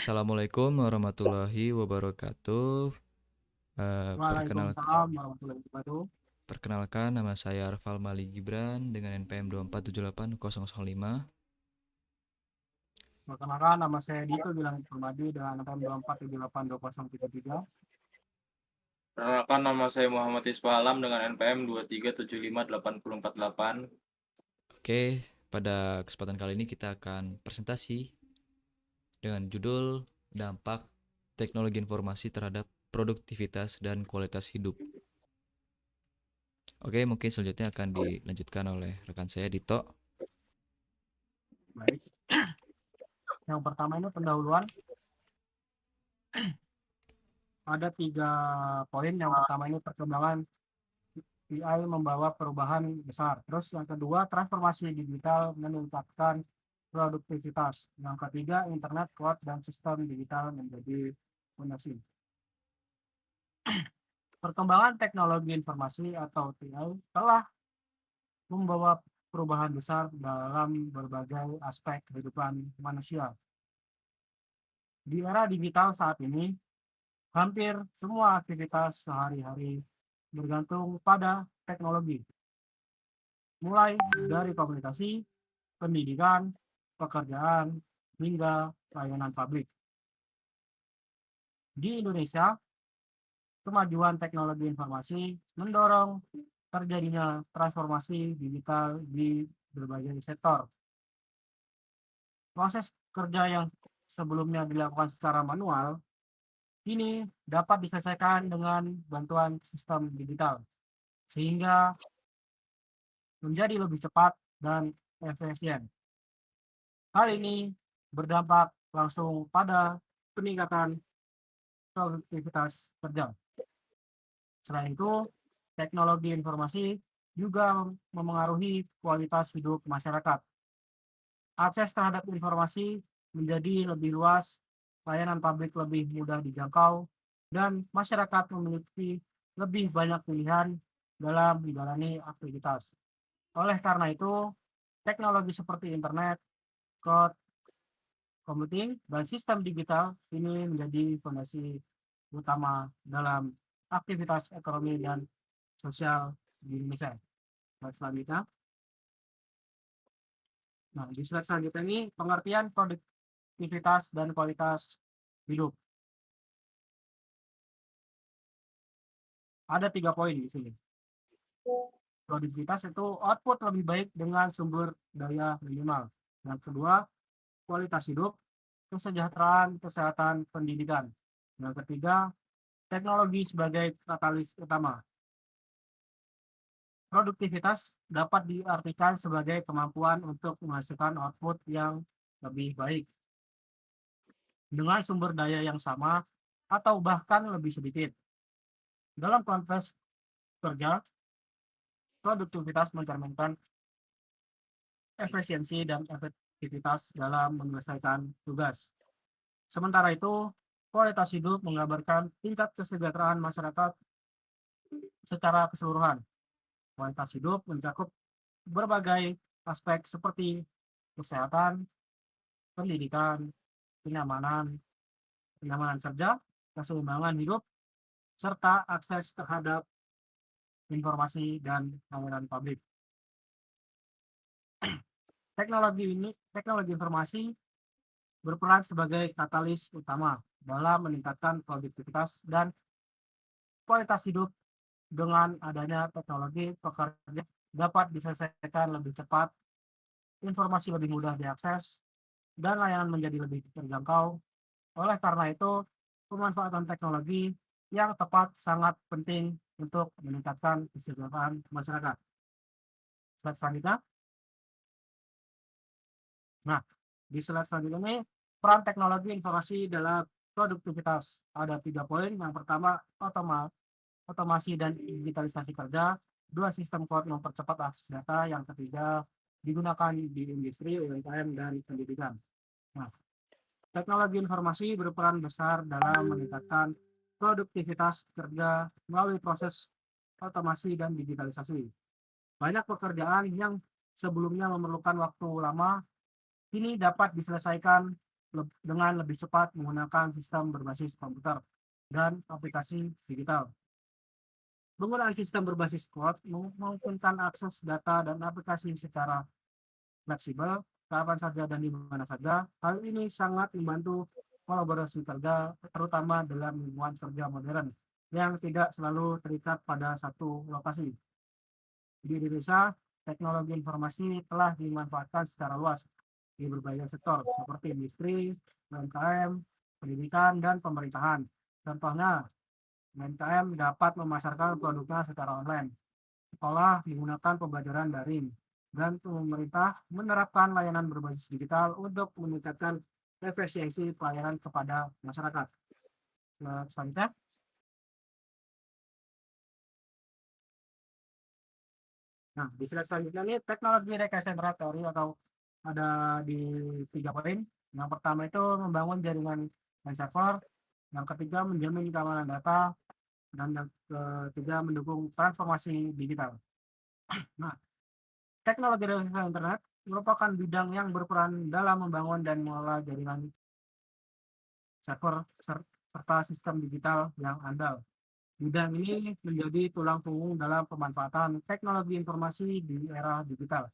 Assalamualaikum warahmatullahi wabarakatuh. Eh, perkenal- Waalaikumsalam warahmatullahi wabarakatuh. Perkenalkan, nama saya Arfal Mali Gibran dengan NPM 2478005. Perkenalkan, nama saya Dito Bilang Permadi dengan NPM 2478203. Perkenalkan nama saya Muhammad Isfa Alam dengan NPM 237584048. Oke, pada kesempatan kali ini kita akan presentasi dengan judul Dampak Teknologi Informasi terhadap Produktivitas dan Kualitas Hidup. Oke, mungkin selanjutnya akan dilanjutkan oleh rekan saya Dito. Baik. Yang pertama ini pendahuluan. Ada 3 poin. Yang pertama ini perkembangan AI membawa perubahan besar. Terus yang kedua, transformasi digital meningkatkan produktivitas. Yang ketiga, internet kuat dan sistem digital menjadi fondasi. Perkembangan teknologi informasi atau TI telah membawa perubahan besar dalam berbagai aspek kehidupan manusia. Di era digital saat ini, hampir semua aktivitas sehari-hari bergantung pada teknologi, mulai dari komunikasi, pendidikan, pekerjaan, hingga layanan publik. Di Indonesia, kemajuan teknologi informasi mendorong terjadinya transformasi digital di berbagai sektor. Proses kerja yang sebelumnya dilakukan secara manual, kini dapat diselesaikan dengan bantuan sistem digital, sehingga menjadi lebih cepat dan efisien. Hal ini berdampak langsung pada peningkatan produktivitas kerja. Selain itu, teknologi informasi juga memengaruhi kualitas hidup masyarakat. Akses terhadap informasi menjadi lebih luas, layanan publik lebih mudah dijangkau, dan masyarakat memiliki lebih banyak pilihan dalam menjalani aktivitas. Oleh karena itu, teknologi seperti internet, cloud computing, dan sistem digital ini menjadi fondasi utama dalam aktivitas ekonomi dan sosial di Indonesia. Slide selanjutnya. Nah, di slide selanjutnya ini pengertian produktivitas dan kualitas hidup. Ada 3 poin di sini. Produktivitas itu output lebih baik dengan sumber daya minimal. Yang kedua, kualitas hidup, kesejahteraan, kesehatan, pendidikan. Yang ketiga, teknologi sebagai katalis utama. Produktivitas dapat diartikan sebagai kemampuan untuk menghasilkan output yang lebih baik dengan sumber daya yang sama atau bahkan lebih sedikit. Dalam konteks kerja, produktivitas mencerminkan efisiensi dan efektivitas dalam menyelesaikan tugas. Sementara itu, kualitas hidup menggambarkan tingkat kesejahteraan masyarakat secara keseluruhan. Kualitas hidup mencakup berbagai aspek seperti kesehatan, pendidikan, kenyamanan, kenyamanan kerja, keseimbangan hidup, serta akses terhadap informasi dan layanan publik. Teknologi informasi berperan sebagai katalis utama dalam meningkatkan produktivitas dan kualitas hidup. Dengan adanya teknologi, pekerja dapat diselesaikan lebih cepat, informasi lebih mudah diakses, dan layanan menjadi lebih terjangkau. Oleh karena itu, pemanfaatan teknologi yang tepat sangat penting untuk meningkatkan kesejahteraan masyarakat. Slide selanjutnya. Nah, di slide selanjutnya ini peran teknologi informasi dalam produktivitas. Ada 3 poin. Yang pertama, otomasi dan digitalisasi kerja. 2, sistem cloud mempercepat akses data. Yang ketiga, digunakan di industri, UMKM, dan pendidikan. Nah, teknologi informasi berperan besar dalam meningkatkan produktivitas kerja melalui proses otomasi dan digitalisasi. Banyak pekerjaan yang sebelumnya memerlukan waktu lama, kini dapat diselesaikan dengan lebih cepat menggunakan sistem berbasis komputer dan aplikasi digital. Penggunaan sistem berbasis cloud memungkinkan akses data dan aplikasi secara fleksibel, kapan saja dan di mana saja. Hal ini sangat membantu kolaborasi kerja, terutama dalam lingkungan kerja modern yang tidak selalu terikat pada satu lokasi. Di Indonesia, teknologi informasi telah dimanfaatkan secara luas di berbagai sektor seperti industri, UMKM, pendidikan, dan pemerintahan. Contohnya, UMKM dapat memasarkan produknya secara online, sekolah menggunakan pembelajaran daring, dan pemerintah menerapkan layanan berbasis digital untuk meningkatkan efisiensi pelayanan kepada masyarakat. Selanjutnya, nah di slide selanjutnya ini teknologi rekayasa internet teori atau ada di 3 poin. Yang pertama itu membangun jaringan dan server, yang ketiga menjamin keamanan data, dan yang ketiga mendukung transformasi digital. Nah, teknologi rekayasa internet merupakan bidang yang berperan dalam membangun dan mengelola jaringan server serta sistem digital yang andal. Bidang ini menjadi tulang punggung dalam pemanfaatan teknologi informasi di era digital.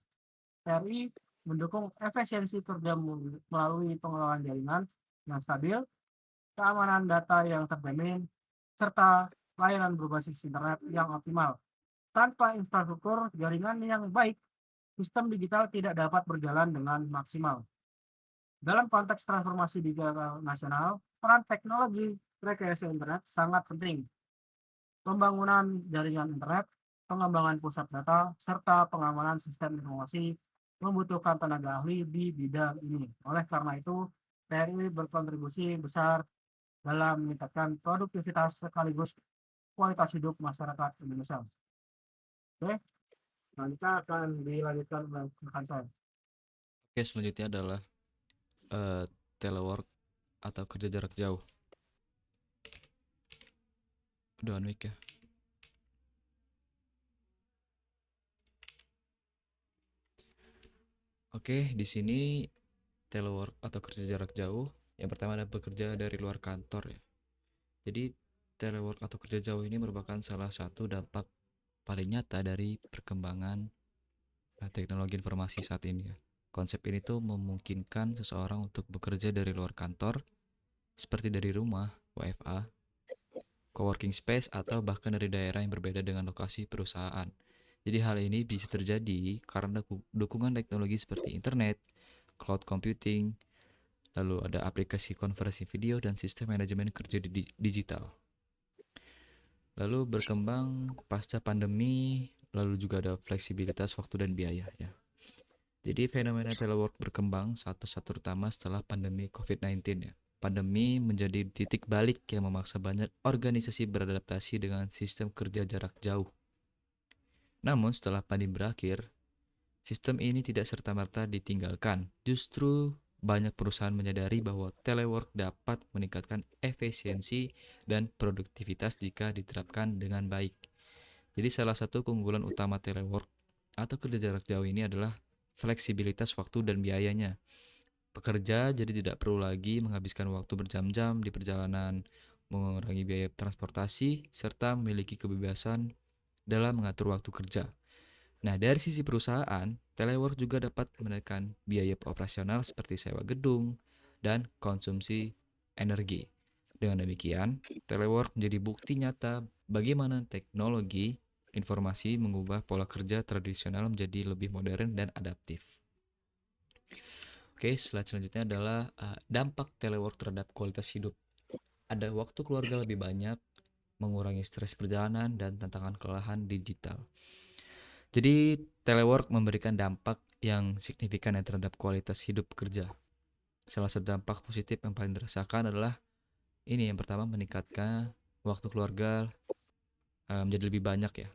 TRI mendukung efisiensi kerja melalui pengelolaan jaringan yang stabil, keamanan data yang terjamin, serta layanan berbasis internet yang optimal. Tanpa infrastruktur jaringan yang baik, sistem digital tidak dapat berjalan dengan maksimal. Dalam konteks transformasi digital nasional, peran teknologi rekayasa internet sangat penting. Pembangunan jaringan internet, pengembangan pusat data, serta pengamanan sistem informasi membutuhkan tenaga ahli di bidang ini. Oleh karena itu, TRI berkontribusi besar dalam meningkatkan produktivitas sekaligus kualitas hidup masyarakat Indonesia. Oke, selanjutnya akan dilanjutkan oleh rekan saya. Oke, selanjutnya adalah telework atau kerja jarak jauh. Udah unmic ya. Oke, di sini telework atau kerja jarak jauh. Yang pertama ada bekerja dari luar kantor ya. Jadi telework atau kerja jauh ini merupakan salah satu dampak paling nyata dari perkembangan teknologi informasi saat ini ya. Konsep ini tuh memungkinkan seseorang untuk bekerja dari luar kantor, seperti dari rumah, WFA, coworking space, atau bahkan dari daerah yang berbeda dengan lokasi perusahaan. Jadi hal ini bisa terjadi karena dukungan teknologi seperti internet, cloud computing, lalu ada aplikasi konferensi video dan sistem manajemen kerja digital. Lalu berkembang pasca pandemi, lalu juga ada fleksibilitas waktu dan biaya ya. Jadi fenomena telework berkembang saat pesat terutama setelah pandemi COVID-19 ya. Pandemi menjadi titik balik yang memaksa banyak organisasi beradaptasi dengan sistem kerja jarak jauh. Namun setelah pandemi berakhir, sistem ini tidak serta-merta ditinggalkan. Justru banyak perusahaan menyadari bahwa telework dapat meningkatkan efisiensi dan produktivitas jika diterapkan dengan baik. Jadi salah satu keunggulan utama telework atau kerja jarak jauh ini adalah fleksibilitas waktu dan biayanya. Pekerja jadi tidak perlu lagi menghabiskan waktu berjam-jam di perjalanan, mengurangi biaya transportasi, serta memiliki kebebasan dalam mengatur waktu kerja. Nah, dari sisi perusahaan, telework juga dapat menekan biaya operasional seperti sewa gedung dan konsumsi energi. Dengan demikian, telework menjadi bukti nyata bagaimana teknologi informasi mengubah pola kerja tradisional menjadi lebih modern dan adaptif. Oke, slide selanjutnya adalah dampak telework terhadap kualitas hidup. Ada waktu keluarga lebih banyak, mengurangi stres perjalanan, dan tantangan kelelahan digital. Jadi, telework memberikan dampak yang signifikan terhadap kualitas hidup pekerja. Salah satu dampak positif yang paling dirasakan adalah ini, yang pertama meningkatkan waktu keluarga menjadi lebih banyak ya.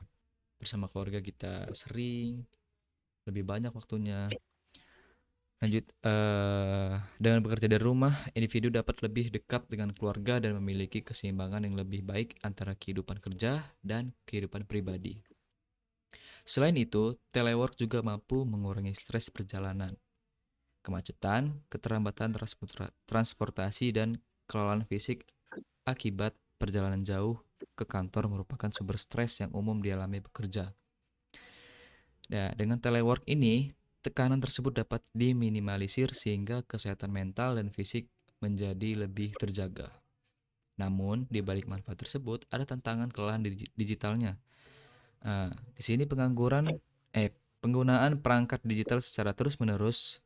Bersama keluarga kita sering, lebih banyak waktunya. Lanjut, dengan bekerja dari rumah, individu dapat lebih dekat dengan keluarga dan memiliki keseimbangan yang lebih baik antara kehidupan kerja dan kehidupan pribadi. Selain itu, telework juga mampu mengurangi stres perjalanan. kemacetan, keterlambatan transportasi, dan kelelahan fisik akibat perjalanan jauh ke kantor merupakan sumber stres yang umum dialami pekerja. Nah, dengan telework ini, tekanan tersebut dapat diminimalisir sehingga kesehatan mental dan fisik menjadi lebih terjaga. Namun, di balik manfaat tersebut, ada tantangan kelelahan digitalnya. Di sini penggunaan perangkat digital secara terus-menerus,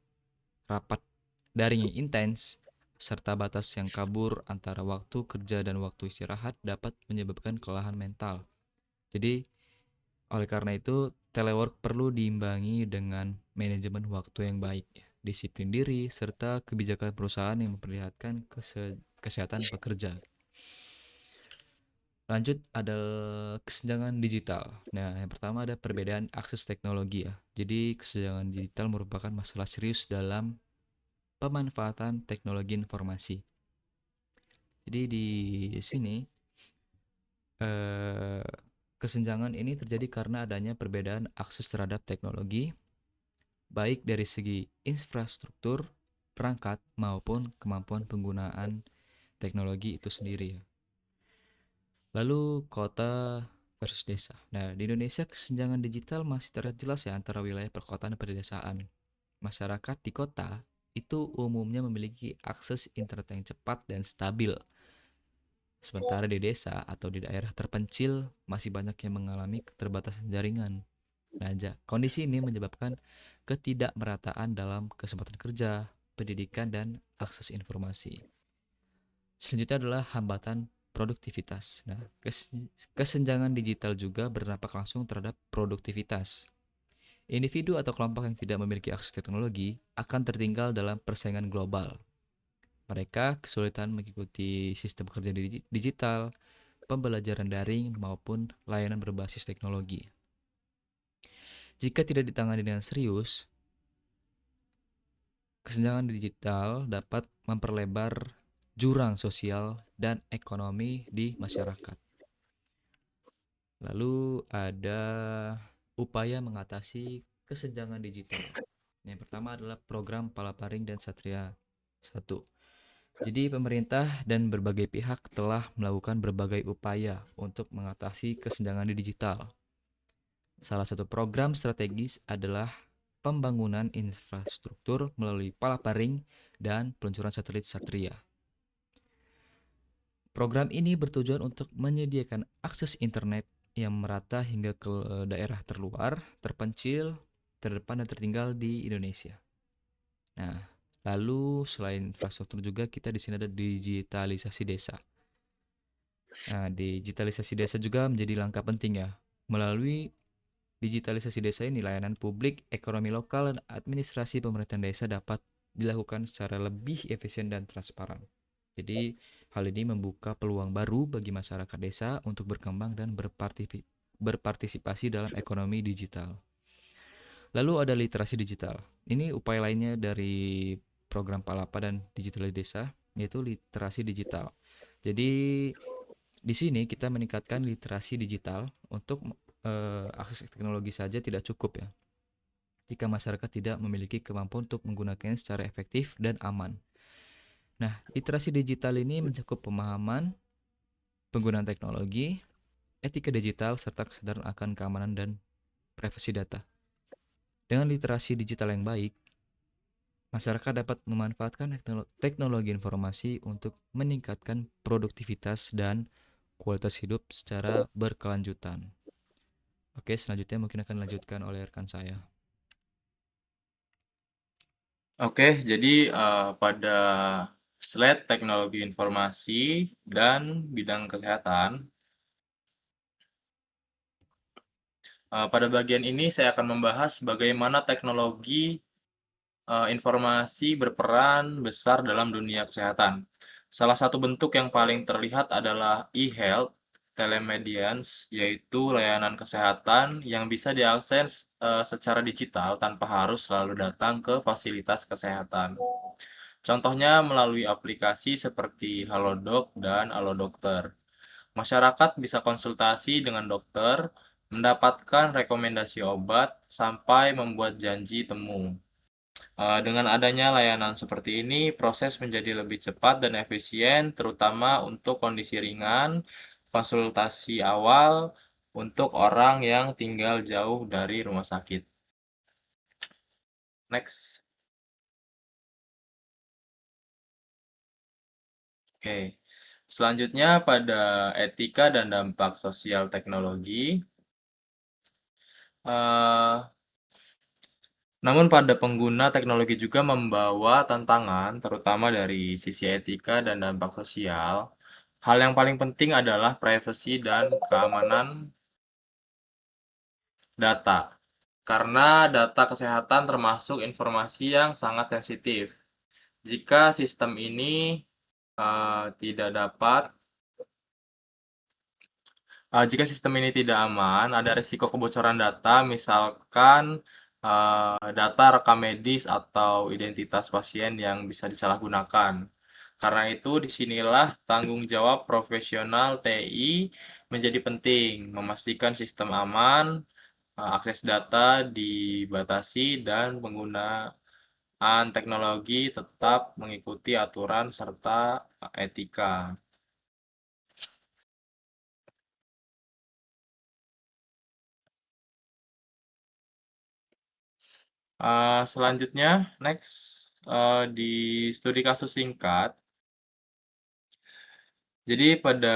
rapat daring yang intens, serta batas yang kabur antara waktu kerja dan waktu istirahat dapat menyebabkan kelelahan mental. Jadi, oleh karena itu, telework perlu diimbangi dengan manajemen waktu yang baik, disiplin diri, serta kebijakan perusahaan yang memperlihatkan kesehatan pekerja. Lanjut, ada kesenjangan digital. Nah, yang pertama ada perbedaan akses teknologi ya. Jadi, kesenjangan digital merupakan masalah serius dalam pemanfaatan teknologi informasi. Jadi di sini eh, kesenjangan ini terjadi karena adanya perbedaan akses terhadap teknologi, baik dari segi infrastruktur, perangkat, maupun kemampuan penggunaan teknologi itu sendiri ya. Lalu kota versus desa. Nah, di Indonesia kesenjangan digital masih terlihat jelas ya antara wilayah perkotaan dan pedesaan. Masyarakat di kota itu umumnya memiliki akses internet yang cepat dan stabil. Sementara di desa atau di daerah terpencil masih banyak yang mengalami keterbatasan jaringan. Nah, kondisi ini menyebabkan ketidakmerataan dalam kesempatan kerja, pendidikan, dan akses informasi. Selanjutnya adalah hambatan produktivitas. Nah, kesenjangan digital juga berdampak langsung terhadap produktivitas. Individu atau kelompok yang tidak memiliki akses teknologi akan tertinggal dalam persaingan global. Mereka kesulitan mengikuti sistem kerja digital, pembelajaran daring, maupun layanan berbasis teknologi. Jika tidak ditangani dengan serius, kesenjangan digital dapat memperlebar jurang sosial dan ekonomi di masyarakat. Lalu ada upaya mengatasi kesenjangan digital. Yang pertama adalah program Palaparing dan Satria 1. Jadi pemerintah dan berbagai pihak telah melakukan berbagai upaya untuk mengatasi kesenjangan di digital. Salah satu program strategis adalah pembangunan infrastruktur melalui Palaparing dan peluncuran satelit Satria. Program ini bertujuan untuk menyediakan akses internet yang merata hingga ke daerah terluar, terpencil, terdepan, dan tertinggal di Indonesia. Nah, lalu selain infrastruktur juga kita di sini ada digitalisasi desa. Nah, digitalisasi desa juga menjadi langkah penting ya. Melalui digitalisasi desa ini, layanan publik, ekonomi lokal, dan administrasi pemerintahan desa dapat dilakukan secara lebih efisien dan transparan. Jadi, hal ini membuka peluang baru bagi masyarakat desa untuk berkembang dan berpartisipasi dalam ekonomi digital. Lalu ada literasi digital. Ini upaya lainnya dari program Palapa dan Digital Desa, yaitu literasi digital. Jadi, di sini kita meningkatkan literasi digital untuk akses teknologi saja tidak cukup ya. Jika masyarakat tidak memiliki kemampuan untuk menggunakannya secara efektif dan aman. Nah, literasi digital ini mencakup pemahaman penggunaan teknologi, etika digital, serta kesadaran akan keamanan dan privasi data. Dengan literasi digital yang baik, masyarakat dapat memanfaatkan teknologi informasi untuk meningkatkan produktivitas dan kualitas hidup secara berkelanjutan. Oke, selanjutnya mungkin akan dilanjutkan oleh rekan saya. Oke, jadi pada slide teknologi informasi dan bidang kesehatan, pada bagian ini saya akan membahas bagaimana teknologi informasi berperan besar dalam dunia kesehatan. Salah satu bentuk yang paling terlihat adalah e-health, telemedicine, yaitu layanan kesehatan yang bisa diakses secara digital tanpa harus selalu datang ke fasilitas kesehatan. Contohnya melalui aplikasi seperti Halodoc dan Alodokter. Masyarakat bisa konsultasi dengan dokter, mendapatkan rekomendasi obat, sampai membuat janji temu. Dengan adanya layanan seperti ini, proses menjadi lebih cepat dan efisien, terutama untuk kondisi ringan, konsultasi awal untuk orang yang tinggal jauh dari rumah sakit. Next. Oke. Selanjutnya pada etika dan dampak sosial teknologi. Eh, Namun pada pengguna teknologi juga membawa tantangan, terutama dari sisi etika dan dampak sosial. Hal yang paling penting adalah privasi dan keamanan data. Karena data kesehatan termasuk informasi yang sangat sensitif. Jika sistem ini tidak dapat jika sistem ini tidak aman, ada risiko kebocoran data, misalkan data rekam medis atau identitas pasien yang bisa disalahgunakan. Karena itu, disinilah tanggung jawab profesional TI menjadi penting, memastikan sistem aman, akses data dibatasi, dan penggunaan teknologi tetap mengikuti aturan serta etika. Selanjutnya, next, di studi kasus singkat. Jadi pada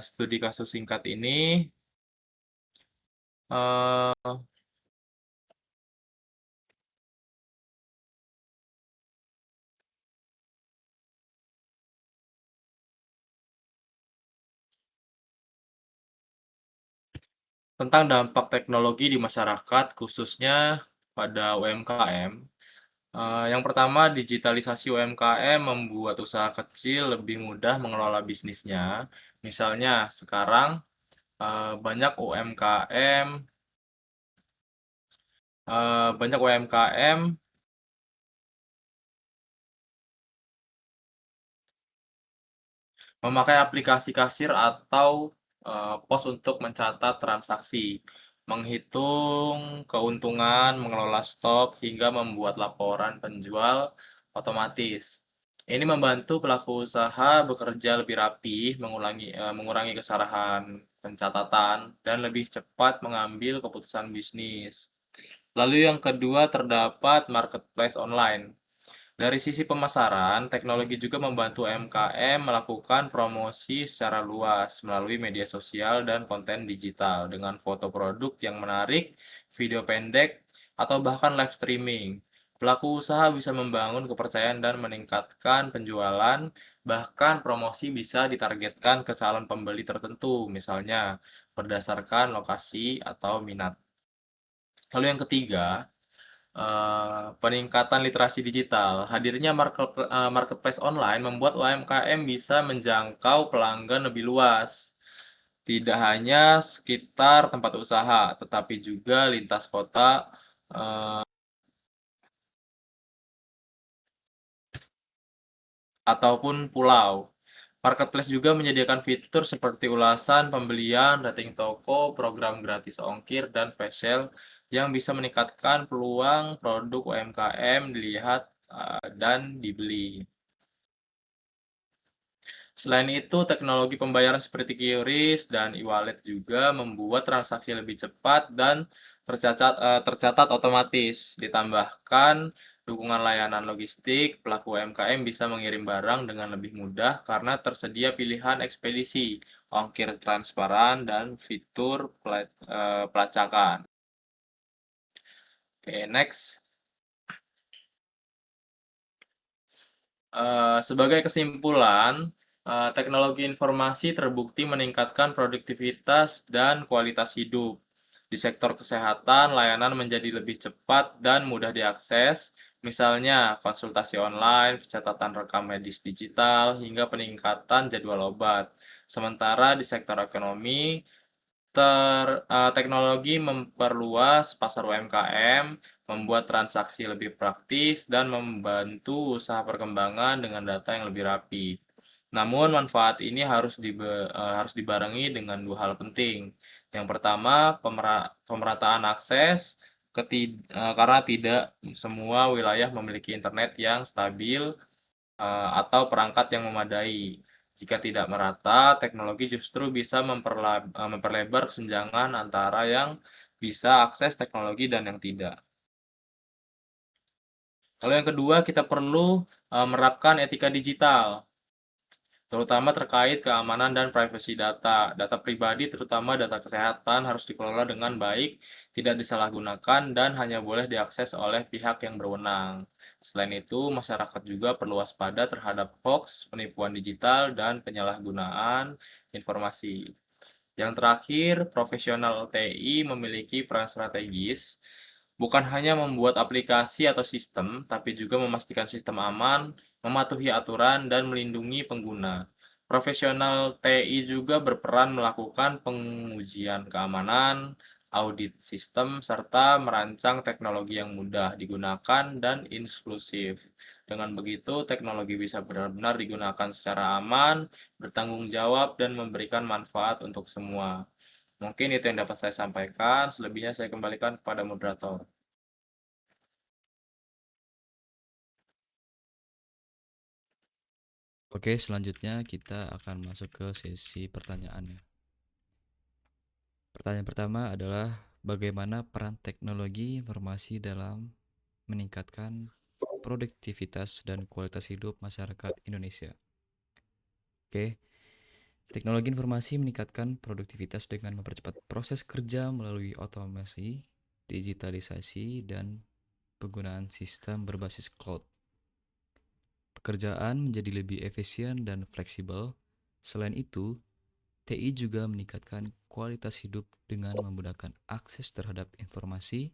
studi kasus singkat ini, eh, tentang dampak teknologi di masyarakat, khususnya pada UMKM. Yang pertama, digitalisasi UMKM membuat usaha kecil lebih mudah mengelola bisnisnya. Misalnya, sekarang banyak UMKM banyak UMKM memakai aplikasi kasir atau pos untuk mencatat transaksi, menghitung keuntungan, mengelola stok, hingga membuat laporan penjual otomatis. Ini membantu pelaku usaha bekerja lebih rapi, mengurangi kesalahan pencatatan, dan lebih cepat mengambil keputusan bisnis. Lalu yang kedua, terdapat marketplace online. Dari sisi pemasaran, teknologi juga membantu UMKM melakukan promosi secara luas melalui media sosial dan konten digital dengan foto produk yang menarik, video pendek, atau bahkan live streaming. Pelaku usaha bisa membangun kepercayaan dan meningkatkan penjualan, bahkan promosi bisa ditargetkan ke calon pembeli tertentu, misalnya berdasarkan lokasi atau minat. Lalu yang ketiga, peningkatan literasi digital. Hadirnya marketplace online membuat UMKM bisa menjangkau pelanggan lebih luas. Tidak hanya sekitar tempat usaha, tetapi juga lintas kota ataupun pulau. Marketplace juga menyediakan fitur seperti ulasan pembelian, rating toko, program gratis ongkir, dan flash sale yang bisa meningkatkan peluang produk UMKM dilihat dan dibeli. Selain itu, teknologi pembayaran seperti QRIS dan e-wallet juga membuat transaksi lebih cepat dan tercatat otomatis. Ditambahkan dukungan layanan logistik, pelaku UMKM bisa mengirim barang dengan lebih mudah karena tersedia pilihan ekspedisi, ongkir transparan, dan fitur pelacakan. Oke, next. Sebagai kesimpulan, teknologi informasi terbukti meningkatkan produktivitas dan kualitas hidup. Di sektor kesehatan, layanan menjadi lebih cepat dan mudah diakses, misalnya konsultasi online, pencatatan rekam medis digital, hingga peningkatan jadwal obat. Sementara di sektor ekonomi, teknologi memperluas pasar UMKM, membuat transaksi lebih praktis, dan membantu usaha perkembangan dengan data yang lebih rapi. Namun manfaat ini harus dibarengi dengan dua hal penting. Yang pertama, pemerataan akses, karena tidak semua wilayah memiliki internet yang stabil atau perangkat yang memadai. Jika tidak merata, teknologi justru bisa memperlebar kesenjangan antara yang bisa akses teknologi dan yang tidak. Kalau yang kedua, kita perlu menerapkan etika digital, terutama terkait keamanan dan privasi data. Data pribadi, terutama data kesehatan, harus dikelola dengan baik, tidak disalahgunakan, dan hanya boleh diakses oleh pihak yang berwenang. Selain itu, masyarakat juga perlu waspada terhadap hoax, penipuan digital, dan penyalahgunaan informasi. Yang terakhir, profesional TI memiliki peran strategis, bukan hanya membuat aplikasi atau sistem, tapi juga memastikan sistem aman, mematuhi aturan, dan melindungi pengguna. Profesional TI juga berperan melakukan pengujian keamanan, audit sistem, serta merancang teknologi yang mudah digunakan dan inklusif. Dengan begitu, teknologi bisa benar-benar digunakan secara aman, bertanggung jawab, dan memberikan manfaat untuk semua. Mungkin itu yang dapat saya sampaikan, selebihnya saya kembalikan kepada moderator. Oke, selanjutnya kita akan masuk ke sesi pertanyaannya. Pertanyaan pertama adalah bagaimana peran teknologi informasi dalam meningkatkan produktivitas dan kualitas hidup masyarakat Indonesia. Oke, teknologi informasi meningkatkan produktivitas dengan mempercepat proses kerja melalui otomasi, digitalisasi, dan penggunaan sistem berbasis cloud. Pekerjaan menjadi lebih efisien dan fleksibel. Selain itu, TI juga meningkatkan kualitas hidup dengan memudahkan akses terhadap informasi,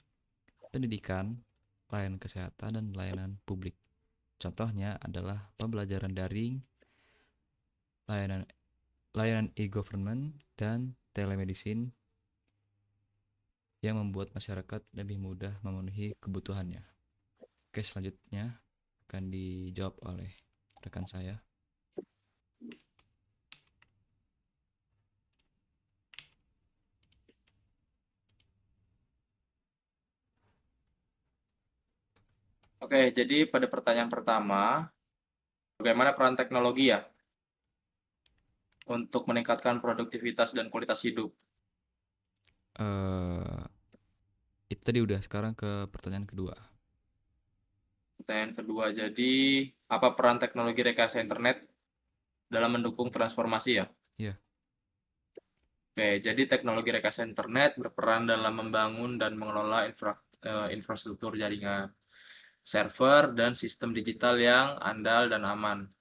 pendidikan, layanan kesehatan, dan layanan publik. Contohnya adalah pembelajaran daring, layanan layanan e-government, dan telemedicine yang membuat masyarakat lebih mudah memenuhi kebutuhannya. Oke, selanjutnya akan dijawab oleh rekan saya. Oke, jadi pada pertanyaan pertama, bagaimana peran teknologi ya untuk meningkatkan produktivitas dan kualitas hidup? Eh, itu tadi udah, sekarang ke pertanyaan kedua. Pertanyaan kedua, jadi apa peran teknologi rekayasa internet dalam mendukung transformasi ya? Iya. Oke, jadi teknologi rekayasa internet berperan dalam membangun dan mengelola infrastruktur jaringan, server, dan sistem digital yang andal dan aman.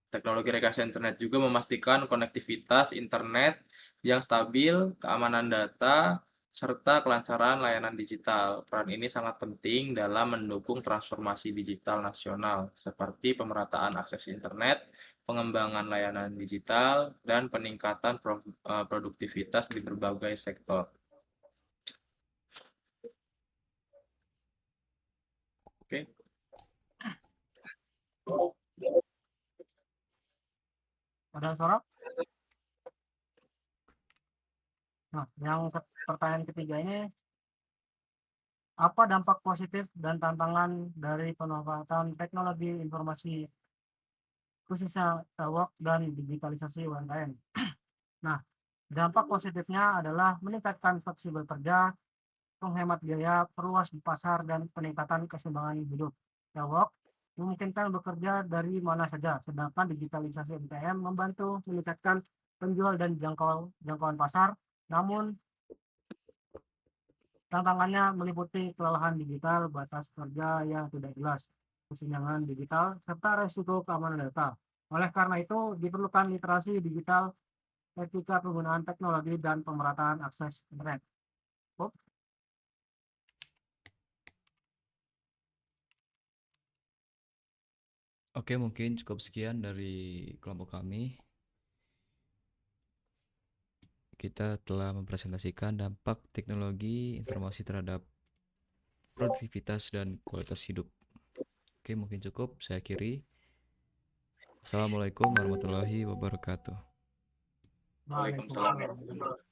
Teknologi rekayasa internet juga memastikan konektivitas internet yang stabil, keamanan data, serta kelancaran layanan digital. Peran ini sangat penting dalam mendukung transformasi digital nasional, seperti pemerataan akses internet, pengembangan layanan digital, dan peningkatan produktivitas di berbagai sektor. Oke. Ada suara? Nah, yang pertanyaan ketiga ini, apa dampak positif dan tantangan dari pemanfaatan teknologi informasi khususnya network dan digitalisasi UMKM? Nah, dampak positifnya adalah meningkatkan fleksibel kerja, menghemat biaya, perluas pasar, dan peningkatan keseimbangan hidup. Network memungkinkan bekerja dari mana saja, sedangkan digitalisasi UMKM membantu meningkatkan penjual dan jangkauan pasar. Namun, tantangannya meliputi kelelahan digital, batas kerja yang tidak jelas, kesenjangan digital, serta resiko keamanan data. Oleh karena itu, diperlukan literasi digital, etika penggunaan teknologi, dan pemerataan akses internet. Oh, Oke, mungkin cukup sekian dari kelompok kami. Kita telah mempresentasikan dampak teknologi informasi terhadap produktivitas dan kualitas hidup. Oke, mungkin cukup. Saya akhiri. Assalamualaikum warahmatullahi wabarakatuh. Waalaikumsalam Waalaikumsalam. warahmatullahi wabarakatuh.